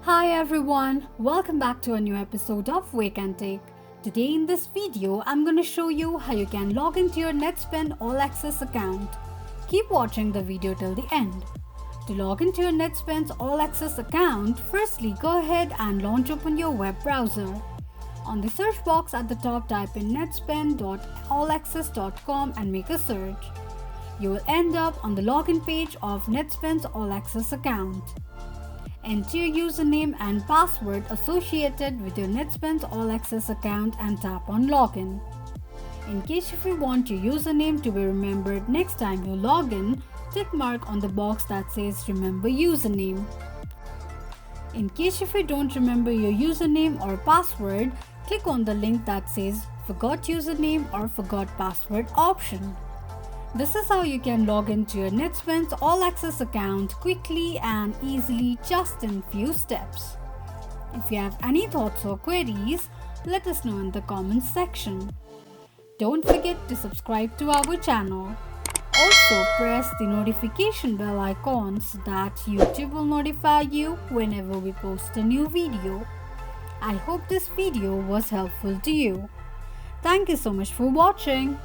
Hi everyone, welcome back to a new episode of Wake&Tech. Today in this video, I'm going to show you how you can log into your Netspend All-Access account. Keep watching the video till the end. To log into your Netspend All-Access account, firstly go ahead and launch open your web browser. On the search box at the top, type in netspend.allaccess.com and make a search. You will end up on the login page of Netspend All-Access account. Enter your username and password associated with your Netspend All-Access account and tap on Login. In case if you want your username to be remembered next time you log in, tick mark on the box that says Remember Username. In case if you don't remember your username or password, click on the link that says Forgot Username or Forgot Password option. This is how you can log into your Netspend All-Access account quickly and easily just in few steps. If you have any thoughts or queries, let us know in the comments section. Don't forget to subscribe to our channel. Also press the notification bell icon so that YouTube will notify you whenever we post a new video. I hope this video was helpful to you. Thank you so much for watching.